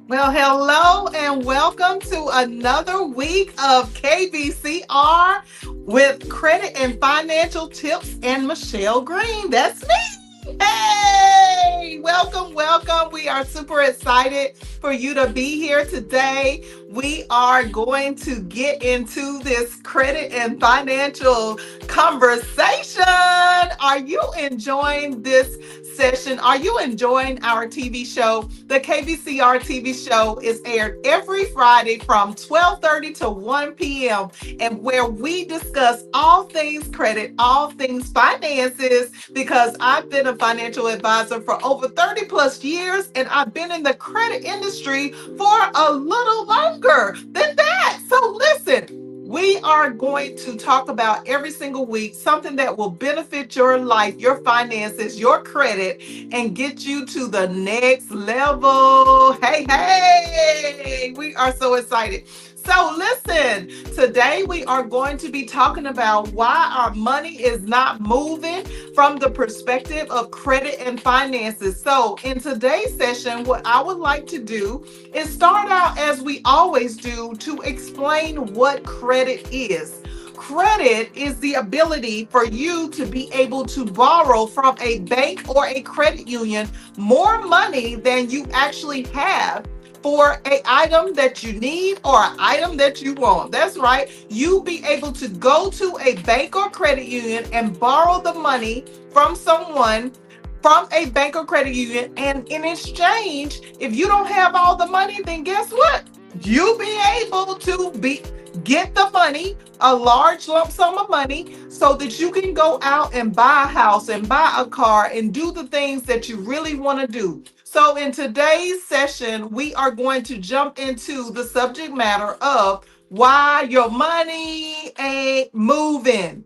Well, hello and welcome to another week of KBCR with credit and financial tips and Michelle Green. That's me. Hey, welcome, welcome. We are super excited for you to be here today. We are going to get into this credit and financial conversation. Are you enjoying this session? Are you enjoying our TV show? The KBCR TV show is aired every Friday from 12:30 to 1 p.m. and where we discuss all things credit, all things finances, because I've been a financial advisor for over 30 plus years and I've been in the credit industry for a little longer than that. So listen, we are going to talk about every single week something that will benefit your life, your finances, your credit, and get you to the next level. Hey, hey, we are so excited. So, listen, today we are going to be talking about why our money is not moving from the perspective of credit and finances. So, in today's session, what I would like to do is start out as we always do to explain what credit is. Credit is the ability for you to be able to borrow from a bank or a credit union more money than you actually have for a item that you need or an item that you want. That's right. You be able to go to a bank or credit union and borrow the money from someone from a bank or credit union, and in exchange, if you don't have all the money, then guess what? You be able to be get the money, a large lump sum of money, so that you can go out and buy a house and buy a car and do the things that you really want to do. So, in today's session, we are going to jump into the subject matter of why your money ain't moving.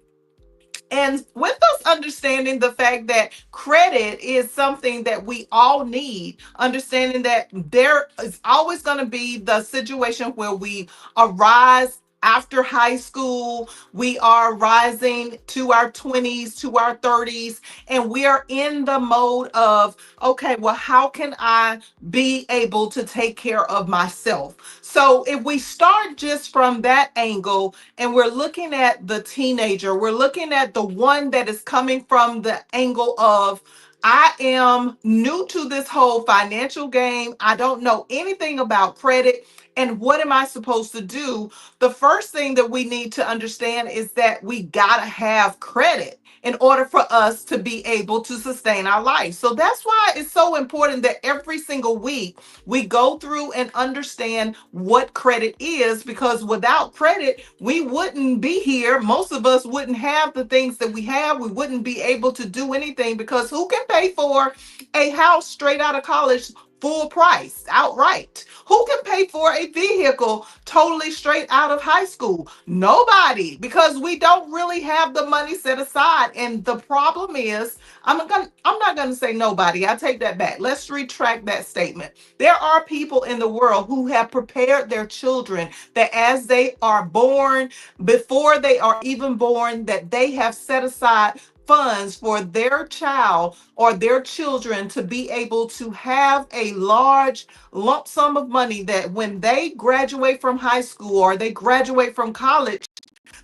And with us understanding the fact that credit is something that we all need, understanding that there is always going to be the situation where we arise after high school, we are rising to our 20s, to our 30s, and we are in the mode of, okay, well, how can I be able to take care of myself? So if we start just from that angle, and we're looking at the teenager, we're looking at the one that is coming from the angle of, I am new to this whole financial game. I don't know anything about credit. And what am I supposed to do? The first thing that we need to understand is that we got to have credit in order for us to be able to sustain our life. So that's why it's so important that every single week we go through and understand what credit is, because without credit, we wouldn't be here. Most of us wouldn't have the things that we have. We wouldn't be able to do anything, because who can pay for a house straight out of college full price outright? Who can pay for a vehicle totally straight out of high school? Nobody, because we don't really have the money set aside. And the problem is, I'm not gonna say nobody. I take that back. Let's retract that statement. There are people in the world who have prepared their children that as they are born, before they are even born, that they have set aside funds for their child or their children to be able to have a large lump sum of money, that when they graduate from high school or they graduate from college,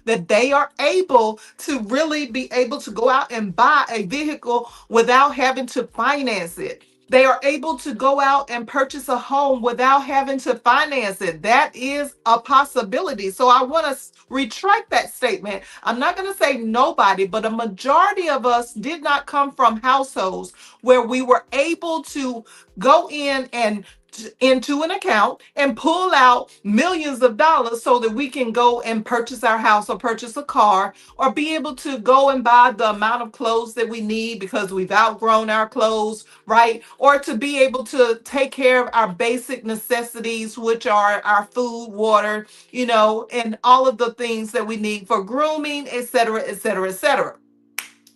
that they are able to really be able to go out and buy a vehicle without having to finance it. They are able to go out and purchase a home without having to finance it. That is a possibility. So I want to retract that statement. I'm not going to say nobody, but a majority of us did not come from households where we were able to go in and into an account and pull out millions of dollars so that we can go and purchase our house or purchase a car or be able to go and buy the amount of clothes that we need because we've outgrown our clothes, right? Or to be able to take care of our basic necessities, which are our food, water, and all of the things that we need for grooming, et cetera, et cetera, et cetera.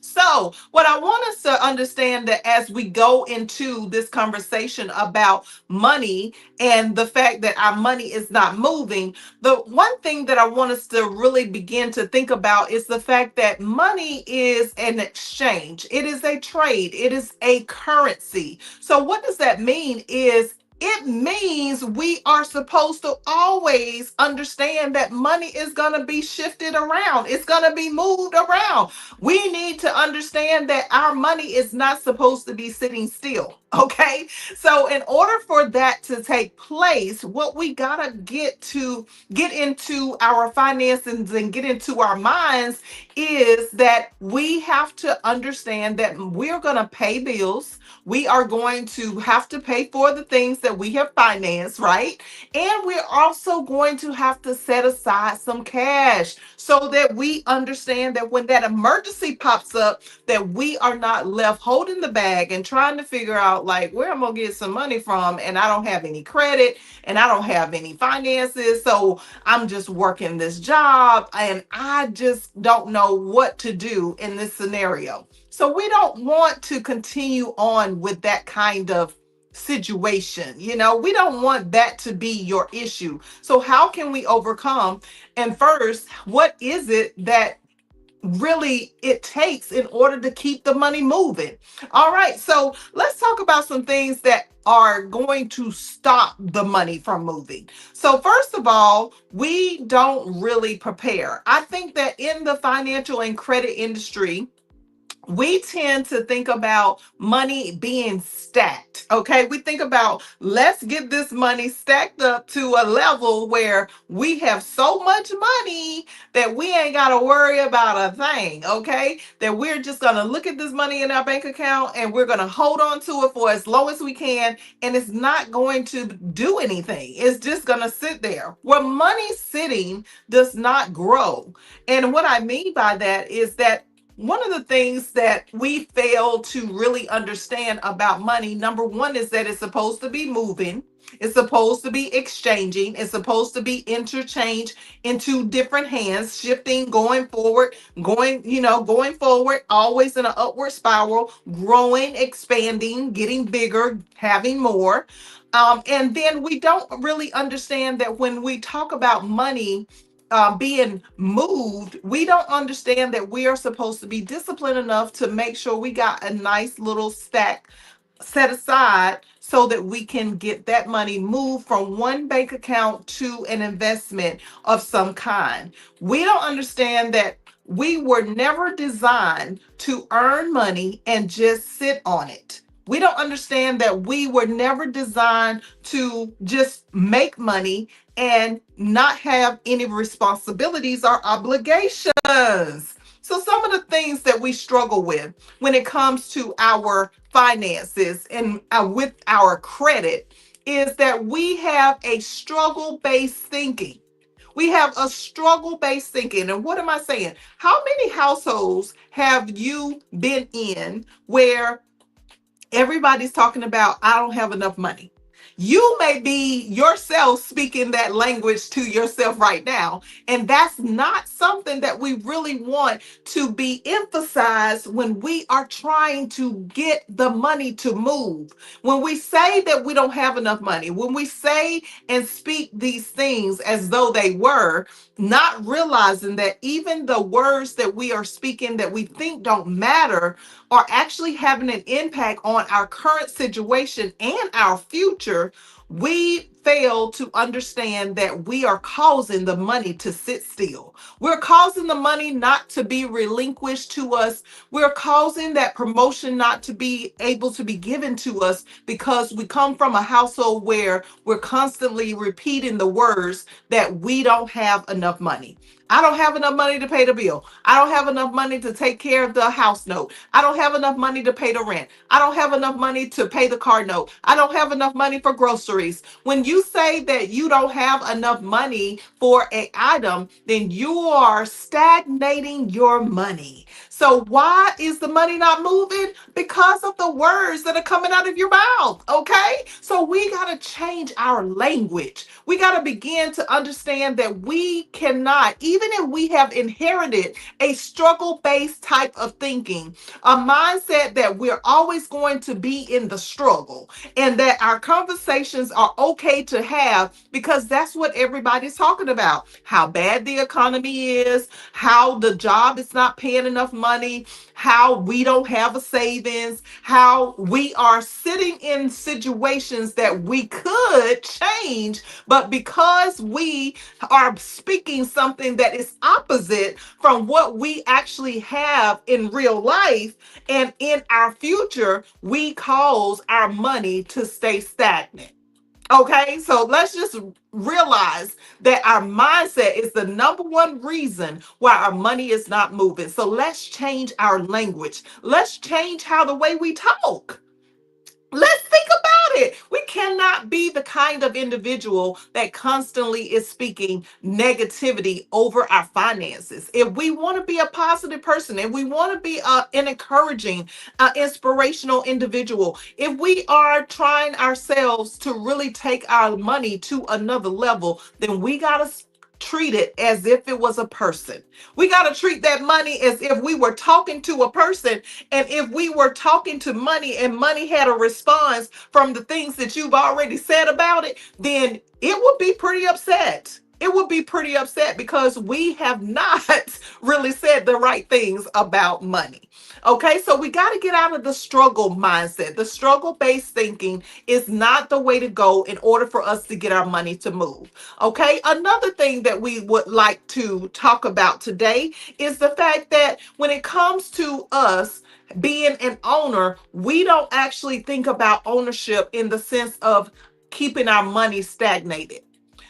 So, what I want us to understand, that as we go into this conversation about money and the fact that our money is not moving, the one thing that I want us to really begin to think about is the fact that money is an exchange. It is a trade. It is a currency. So, what does that mean? Is it means we are supposed to always understand that money is going to be shifted around. It's going to be moved around. We need to understand that our money is not supposed to be sitting still. Okay. So, in order for that to take place, what we got to get into our finances and get into our minds is that we have to understand that we're going to pay bills. We are going to have to pay for the things that we have financed, right? And we're also going to have to set aside some cash so that we understand that when that emergency pops up, that we are not left holding the bag and trying to figure out like where I'm going to get some money from, and I don't have any credit and I don't have any finances. So I'm just working this job and I just don't know what to do in this scenario. So we don't want to continue on with that kind of situation. We don't want that to be your issue. So how can we overcome? And first, what is it that really it takes in order to keep the money moving? All right, so let's talk about some things that are going to stop the money from moving. So first of all, we don't really prepare. I think that in the financial and credit industry, we tend to think about money being stacked. Okay. We think about let's get this money stacked up to a level where we have so much money that we ain't got to worry about a thing. Okay. That we're just going to look at this money in our bank account and we're going to hold on to it for as long as we can. And it's not going to do anything. It's just going to sit there. Where money sitting does not grow. And what I mean by that is that one of the things that we fail to really understand about money, number one, is that it's supposed to be moving. It's supposed to be exchanging. It's supposed to be interchanged into different hands, shifting, going forward, always in an upward spiral, growing, expanding, getting bigger, having more. And then we don't really understand that when we talk about money, being moved, we don't understand that we are supposed to be disciplined enough to make sure we got a nice little stack set aside so that we can get that money moved from one bank account to an investment of some kind. We don't understand that we were never designed to earn money and just sit on it. We don't understand that we were never designed to just make money and not have any responsibilities or obligations. So, some of the things that we struggle with when it comes to our finances and with our credit is that we have a struggle based thinking. We have a struggle based thinking. And what am I saying? How many households have you been in where everybody's talking about, I don't have enough money? You may be yourself speaking that language to yourself right now. And that's not something that we really want to be emphasized when we are trying to get the money to move. When we say that we don't have enough money, when we say and speak these things as though they were, not realizing that even the words that we are speaking that we think don't matter are actually having an impact on our current situation and our future, we fail to understand that we are causing the money to sit still. We're causing the money not to be relinquished to us. We're causing that promotion not to be able to be given to us because we come from a household where we're constantly repeating the words that we don't have enough money. I don't have enough money to pay the bill. I don't have enough money to take care of the house note. I don't have enough money to pay the rent. I don't have enough money to pay the car note. I don't have enough money for groceries. When you say that you don't have enough money for an item, then you are stagnating your money. So why is the money not moving? Because of the words that are coming out of your mouth. Okay. So we got to change our language. We got to begin to understand that we cannot, even if we have inherited a struggle based type of thinking, a mindset that we're always going to be in the struggle, and that our conversations things are okay to have because that's what everybody's talking about. How bad the economy is, how the job is not paying enough money, how we don't have a savings, how we are sitting in situations that we could change, but because we are speaking something that is opposite from what we actually have in real life and in our future, we cause our money to stay stagnant. Okay, so let's just realize that our mindset is the number one reason why our money is not moving. So let's change our language. Let's change how the way we talk. Let's think about it. We cannot be the kind of individual that constantly is speaking negativity over our finances. If we want to be a positive person, if we want to be an encouraging, inspirational individual, if we are trying ourselves to really take our money to another level, then we got to treat it as if it was a person. We got to treat that money as if we were talking to a person, and if we were talking to money and money had a response from the things that you've already said about it, then it would be pretty upset. It would be pretty upset because we have not really said the right things about money. Okay, so we got to get out of the struggle mindset. The struggle based thinking is not the way to go in order for us to get our money to move. Okay, another thing that we would like to talk about today is the fact that when it comes to us being an owner, we don't actually think about ownership in the sense of keeping our money stagnated.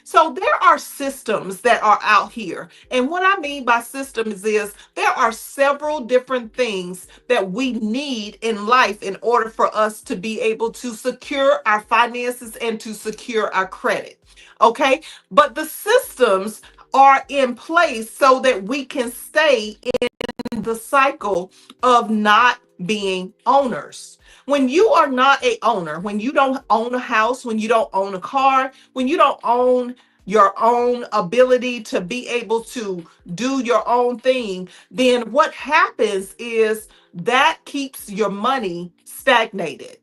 So there are systems that are out here. And what I mean by systems is there are several different things that we need in life in order for us to be able to secure our finances and to secure our credit. Okay? But the systems are in place so that we can stay in the cycle of not being owners. When you are not a owner, when you don't own a house, when you don't own a car, when you don't own your own ability to be able to do your own thing, then what happens is that keeps your money stagnated.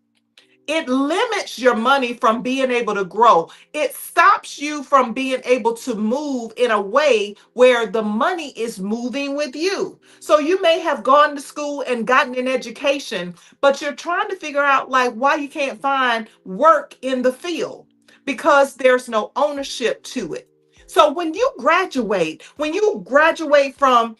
It limits your money from being able to grow. It stops you from being able to move in a way where the money is moving with you. So you may have gone to school and gotten an education, but you're trying to figure out like why you can't find work in the field because there's no ownership to it. So when you graduate from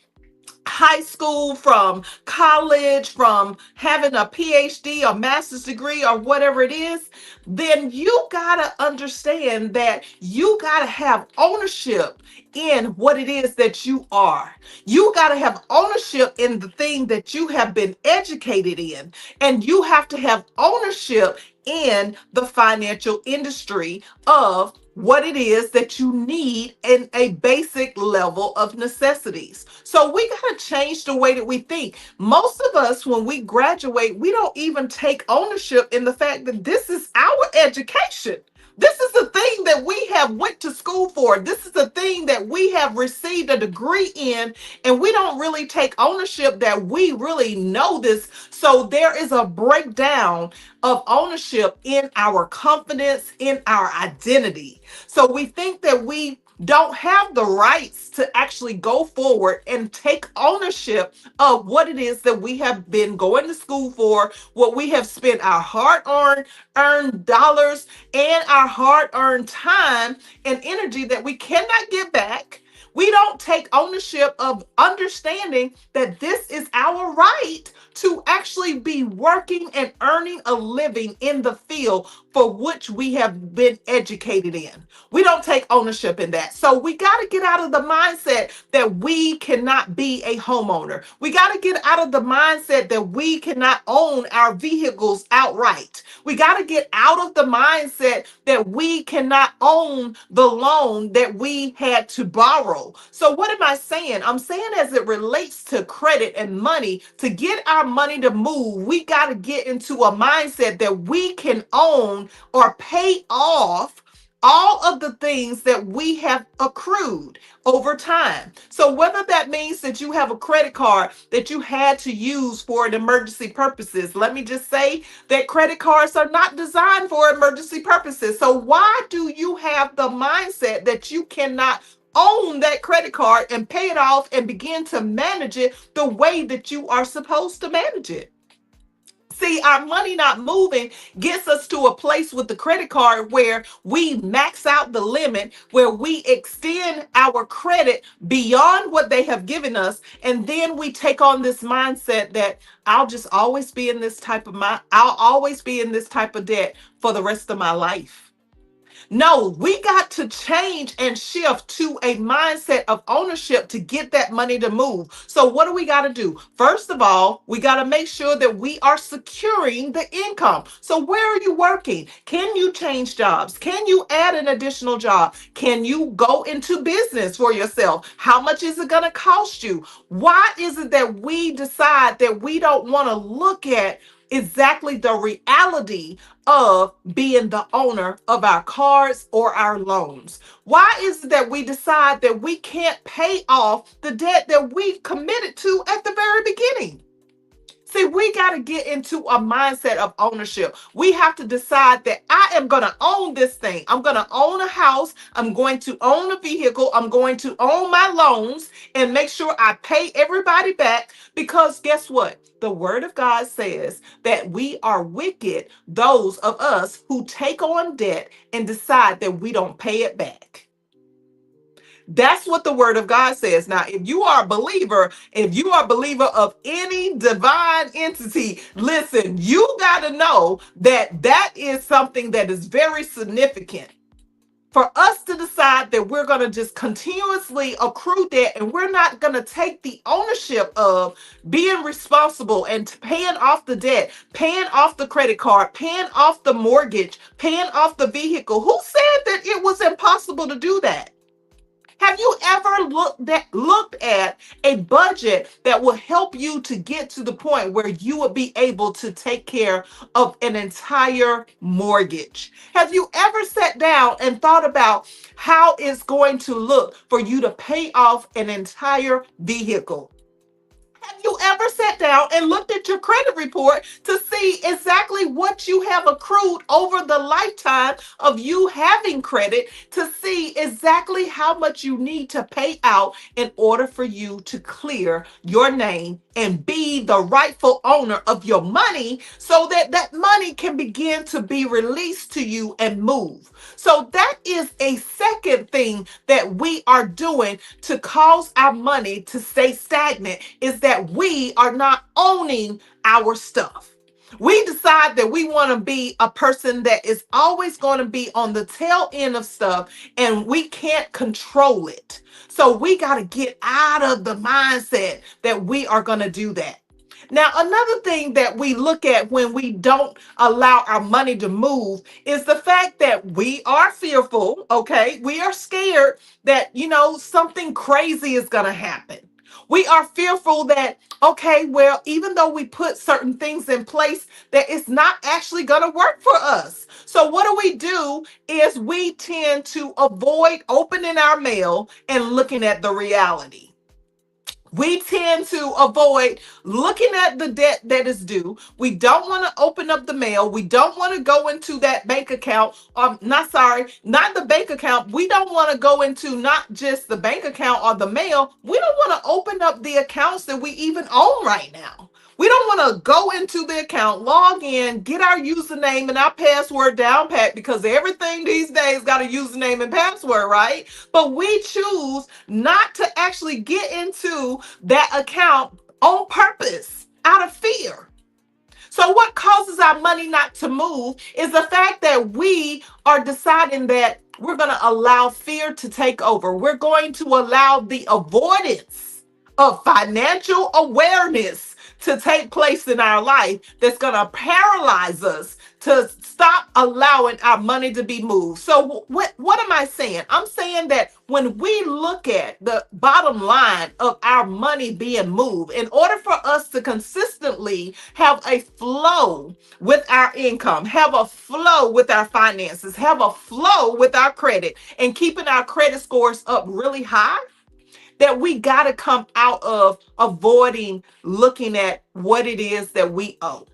high school, from college, from having a PhD or master's degree or whatever it is, then you got to understand that you got to have ownership in what it is that you are. You got to have ownership in the thing that you have been educated in, and you have to have ownership in the financial industry of what it is that you need in a basic level of necessities. So we got to change the way that we think. Most of us, when we graduate, we don't even take ownership in the fact that this is our education. This is the thing that we have went to school for. This is the thing that we have received a degree in, and we don't really take ownership that we really know this. So there is a breakdown of ownership in our confidence, in our identity. So we think that we don't have the rights to actually go forward and take ownership of what it is that we have been going to school for, what we have spent our hard earned dollars and our hard earned time and energy that we cannot get back. We don't take ownership of understanding that this is our right to actually be working and earning a living in the field for which we have been educated in. We don't take ownership in that. So we got to get out of the mindset that we cannot be a homeowner. We got to get out of the mindset that we cannot own our vehicles outright. We got to get out of the mindset that we cannot own the loan that we had to borrow. So what am I saying? I'm saying as it relates to credit and money, to get our money to move, we got to get into a mindset that we can own or pay off all of the things that we have accrued over time. So whether that means that you have a credit card that you had to use for an emergency purposes, let me just say that credit cards are not designed for emergency purposes. So why do you have the mindset that you cannot own that credit card and pay it off and begin to manage it the way that you are supposed to manage it? See, our money not moving gets us to a place with the credit card where we max out the limit, where we extend our credit beyond what they have given us. And then we take on this mindset that I'll just always be in this type of I'll always be in this type of debt for the rest of my life. No, we got to change and shift to a mindset of ownership to get that money to move. So, what do we got to do? First of all, we got to make sure that we are securing the income. So, where are you working? Can you change jobs? Can you add an additional job? Can you go into business for yourself? How much is it going to cost you? Why is it that we decide that we don't want to look at exactly the reality of being the owner of our cards or our loans? Why is it that we decide that we can't pay off the debt that we committed to at the very beginning? See, we got to get into a mindset of ownership. We have to decide that I am going to own this thing. I'm going to own a house. I'm going to own a vehicle. I'm going to own my loans and make sure I pay everybody back, because guess what? The word of God says that we are wicked, those of us who take on debt and decide that we don't pay it back. That's what the word of God says. Now, if you are a believer, if you are a believer of any divine entity, listen, you got to know that that is something that is very significant. For us to decide that we're going to just continuously accrue debt and we're not going to take the ownership of being responsible and paying off the debt, paying off the credit card, paying off the mortgage, paying off the vehicle. Who said that it was impossible to do that? Have you ever looked at a budget that will help you to get to the point where you would be able to take care of an entire mortgage? Have you ever sat down and thought about how it's going to look for you to pay off an entire vehicle? Have you ever sat down and looked at your credit report to see exactly what you have accrued over the lifetime of you having credit, to see exactly how much you need to pay out in order for you to clear your name and be the rightful owner of your money, so that that money can begin to be released to you and move? So that is a second thing that we are doing to cause our money to stay stagnant, is that we are not owning our stuff. We decide that we want to be a person that is always going to be on the tail end of stuff and we can't control it. So we got to get out of the mindset that we are going to do that. Now, another thing that we look at when we don't allow our money to move is the fact that we are fearful, okay? We are scared that, something crazy is going to happen. We are fearful that, okay, well, even though we put certain things in place, that it's not actually going to work for us. So what do? Is we tend to avoid opening our mail and looking at the reality. We tend to avoid looking at the debt that is due. We don't want to open up the mail. We don't want to go into that bank account. Not the bank account. We don't want to go into not just the bank account or the mail. We don't want to open up the accounts that we even own right now. We don't want to go into the account, log in, get our username and our password down pat, because everything these days got a username and password, right? But we choose not to actually get into that account on purpose out of fear. So what causes our money not to move is the fact that we are deciding that we're going to allow fear to take over. We're going to allow the avoidance of financial awareness to take place in our life that's going to paralyze us to stop allowing our money to be moved. So what am I saying? I'm saying that when we look at the bottom line of our money being moved, in order for us to consistently have a flow with our income, have a flow with our finances, have a flow with our credit, and keeping our credit scores up really high, that we got to come out of avoiding looking at what it is that we owe.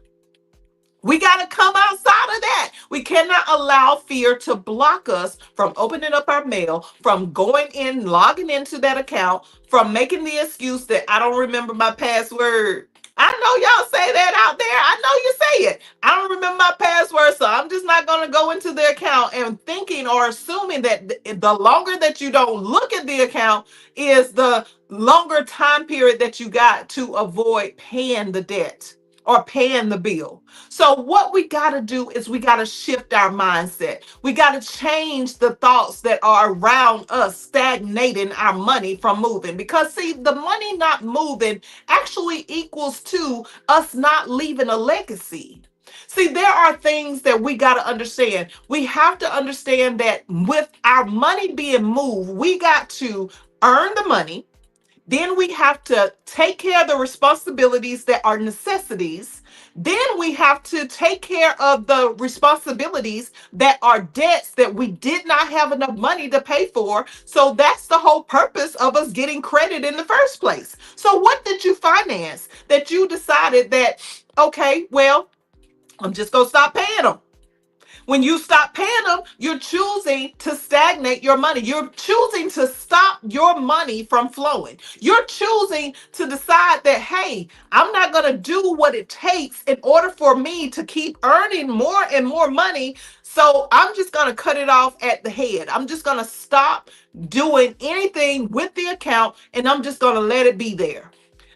We got to come outside of that. We cannot allow fear to block us from opening up our mail, from going in, logging into that account, from making the excuse that I don't remember my password. I know y'all say that out there. I know you say it. I don't remember my password, so I'm just not going to go into the account, and thinking or assuming that the longer that you don't look at the account is the longer time period that you got to avoid paying the debt or paying the bill. So what we got to do is we got to shift our mindset. We got to change the thoughts that are around us, stagnating our money from moving. Because see, the money not moving actually equals to us not leaving a legacy. See, there are things that we got to understand. We have to understand that with our money being moved, we got to earn the money. Then we have to take care of the responsibilities that are necessities. Then we have to take care of the responsibilities that are debts that we did not have enough money to pay for. So that's the whole purpose of us getting credit in the first place. So what did you finance that you decided that, okay, well, I'm just going to stop paying them? When you stop paying them, you're choosing to stagnate your money. You're choosing to stop your money from flowing. You're choosing to decide that, hey, I'm not going to do what it takes in order for me to keep earning more and more money. So I'm just going to cut it off at the head. I'm just going to stop doing anything with the account, and I'm just going to let it be there.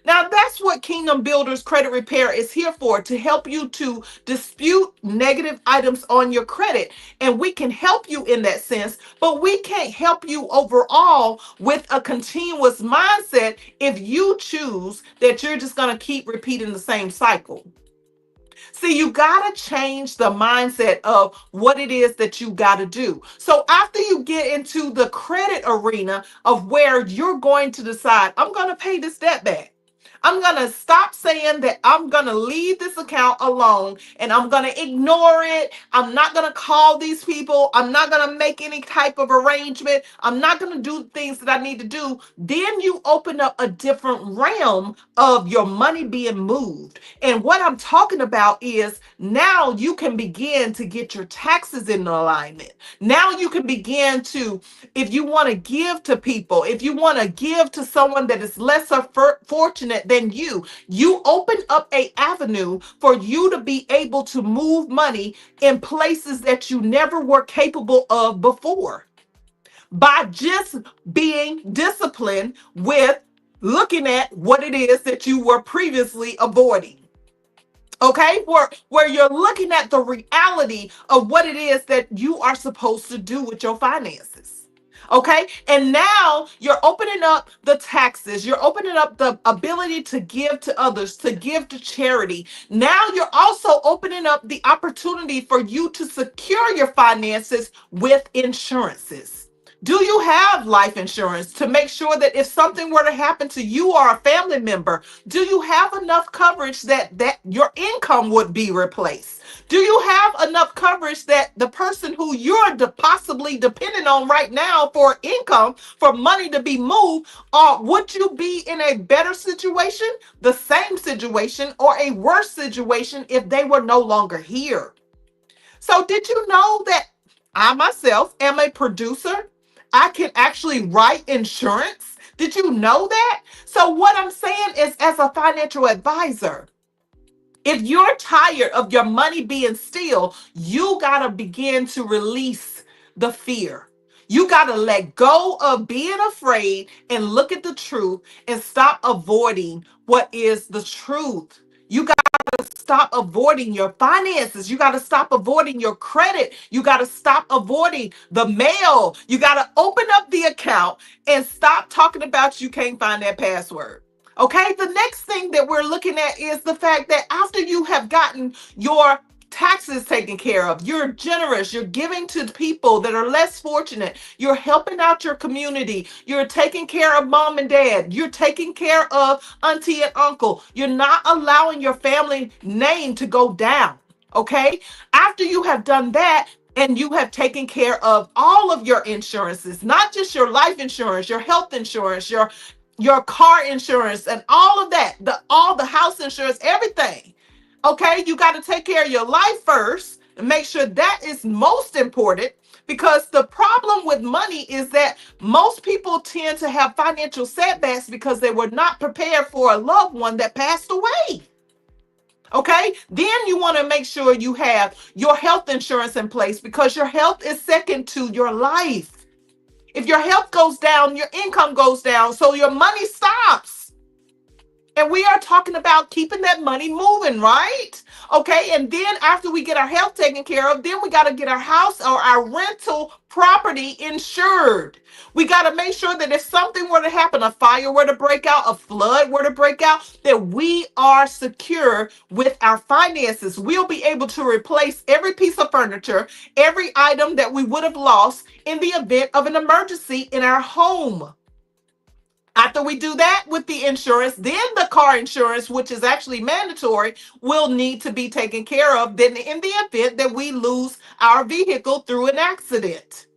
Now, that's what Kingdom Builders Credit Repair is here for, to help you to dispute negative items on your credit. And we can help you in that sense, but we can't help you overall with a continuous mindset if you choose that you're just going to keep repeating the same cycle. See, you got to change the mindset of what it is that you got to do. So after you get into the credit arena of where you're going to decide, I'm going to pay this debt back. I'm going to stop saying that I'm going to leave this account alone and I'm going to ignore it. I'm not going to call these people. I'm not going to make any type of arrangement. I'm not going to do things that I need to do. Then you open up a different realm of your money being moved. And what I'm talking about is now you can begin to get your taxes in alignment. Now you can begin to, if you want to give to people, if you want to give to someone that is lesser fortunate than you open up a avenue for you to be able to move money in places that you never were capable of before, by just being disciplined with looking at what it is that you were previously avoiding. Okay, where you're looking at the reality of what it is that you are supposed to do with your finances. Okay, and now you're opening up the taxes, you're opening up the ability to give to others, to give to charity. Now you're also opening up the opportunity for you to secure your finances with insurances. Do you have life insurance to make sure that if something were to happen to you or a family member, do you have enough coverage that your income would be replaced? Do you have enough coverage that the person who you're possibly depending on right now for income, for money to be moved, or would you be in a better situation, the same situation, or a worse situation if they were no longer here? So did you know that I myself am a producer? I can actually write insurance. Did you know that? So what I'm saying is, as a financial advisor, if you're tired of your money being still, you got to begin to release the fear. You got to let go of being afraid and look at the truth and stop avoiding what is the truth. You got to stop avoiding your finances. You got to stop avoiding your credit. You got to stop avoiding the mail. You got to open up the account and stop talking about you can't find that password. Okay, the next thing that we're looking at is the fact that after you have gotten your taxes taken care of. You're generous. You're giving to people that are less fortunate. You're helping out your community. You're taking care of mom and dad. You're taking care of auntie and uncle. You're not allowing your family name to go down. Okay. After you have done that, and you have taken care of all of your insurances, not just your life insurance, your health insurance, your car insurance, and all of that, all the house insurance, everything. Okay, you got to take care of your life first and make sure that is most important, because the problem with money is that most people tend to have financial setbacks because they were not prepared for a loved one that passed away. Okay, then you want to make sure you have your health insurance in place, because your health is second to your life. If your health goes down, your income goes down, so your money stops. And we are talking about keeping that money moving, right? Okay. And then after we get our health taken care of, then we got to get our house or our rental property insured. We got to make sure that if something were to happen, a fire were to break out, a flood were to break out, that we are secure with our finances. We'll be able to replace every piece of furniture, every item that we would have lost in the event of an emergency in our home. After we do that with the insurance, then the car insurance, which is actually mandatory, will need to be taken care of then in the event that we lose our vehicle through an accident.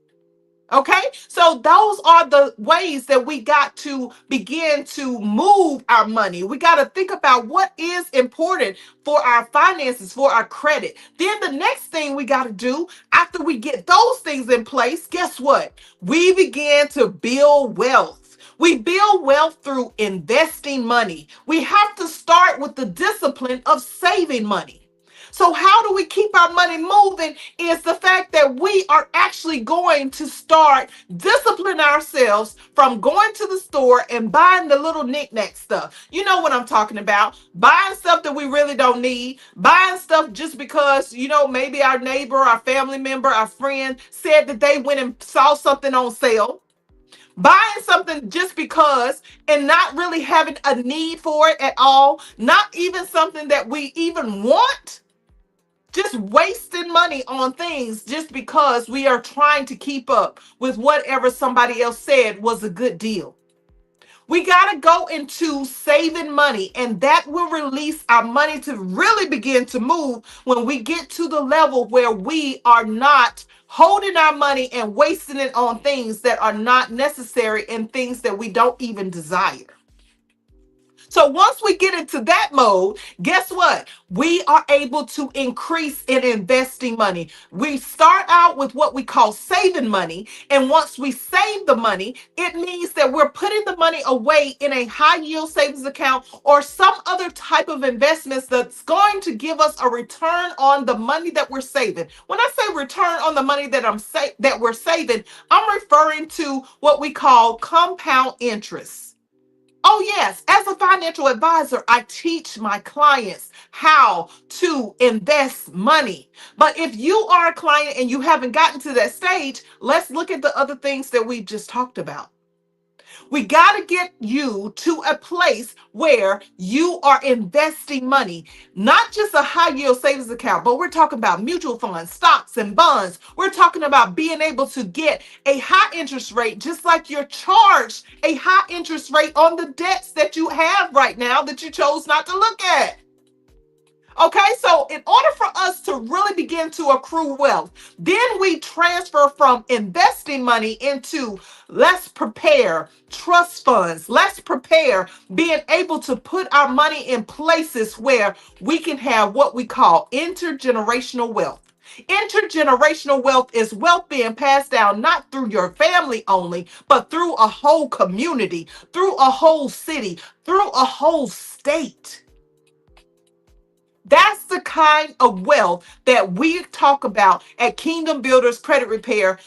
Okay, so those are the ways that we got to begin to move our money. We got to think about what is important for our finances, for our credit. Then the next thing we got to do after we get those things in place, guess what? We begin to build wealth. We build wealth through investing money. We have to start with the discipline of saving money. So, how do we keep our money moving? Is the fact that we are actually going to start discipline ourselves from going to the store and buying the little knickknack stuff. You know what I'm talking about. Buying stuff that we really don't need. Buying stuff just because, maybe our neighbor, our family member, our friend said that they went and saw something on sale. Buying something just because and not really having a need for it at all. Not even something that we even want, just wasting money on things just because we are trying to keep up with whatever somebody else said was a good deal. We got to go into saving money, and that will release our money to really begin to move when we get to the level where we are not holding our money and wasting it on things that are not necessary and things that we don't even desire. So once we get into that mode, guess what? We are able to increase in investing money. We start out with what we call saving money. And once we save the money, it means that we're putting the money away in a high yield savings account or some other type of investments that's going to give us a return on the money that we're saving. When I say return on the money that we're saving, I'm referring to what we call compound interest. Oh, yes. As a financial advisor, I teach my clients how to invest money. But if you are a client and you haven't gotten to that stage, let's look at the other things that we just talked about. We got to get you to a place where you are investing money, not just a high yield savings account, but we're talking about mutual funds, stocks, and bonds. We're talking about being able to get a high interest rate, just like you're charged a high interest rate on the debts that you have right now that you chose not to look at. Okay, so in order for us to really begin to accrue wealth, then we transfer from investing money into let's prepare trust funds. Let's prepare being able to put our money in places where we can have what we call intergenerational wealth. Intergenerational wealth is wealth being passed down not through your family only, but through a whole community, through a whole city, through a whole state. That's the kind of wealth that we talk about at Kingdom Builders Credit Repair.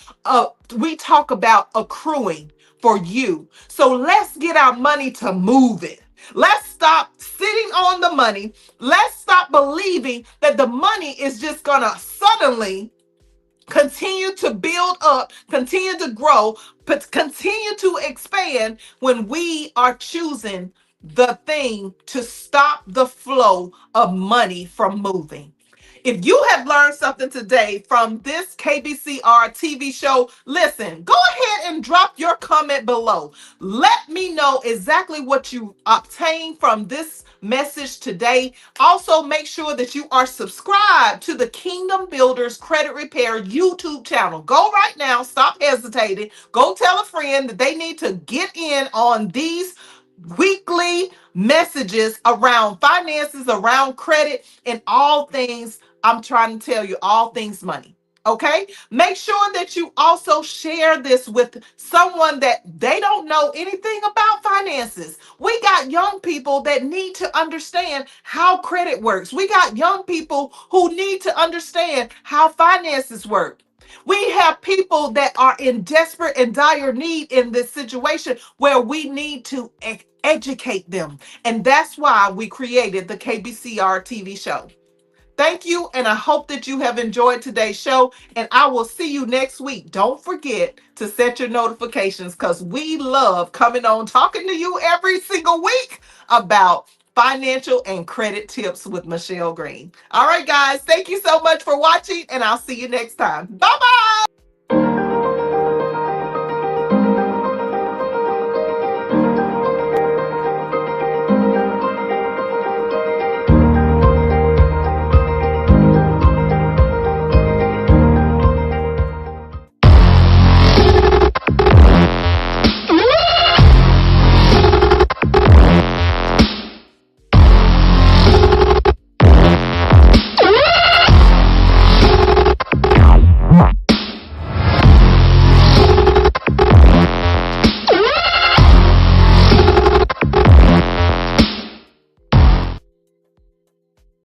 We talk about accruing for you. So let's get our money to move it. Let's stop sitting on the money. Let's stop believing that the money is just going to suddenly continue to build up, continue to grow, but continue to expand when we are choosing the thing to stop the flow of money from moving. If you have learned something today from this KBCR TV show, listen, go ahead and drop your comment below. Let me know exactly what you obtained from this message today. Also, make sure that you are subscribed to the Kingdom Builders Credit Repair YouTube channel. Go right now, stop hesitating. Go tell a friend that they need to get in on these weekly messages around finances, around credit, and all things. I'm trying to tell you, all things money. Okay, make sure that you also share this with someone that they don't know anything about finances. We got young people that need to understand how credit works. We got young people who need to understand how finances work. We have people that are in desperate and dire need in this situation where we need to educate them. And that's why we created the KBCR TV show. Thank you, and I hope that you have enjoyed today's show, and I will see you next week. Don't forget to set your notifications because we love coming on talking to you every single week about financial and credit tips with Michelle Green. All right, guys, thank you so much for watching, and I'll see you next time. Bye-bye.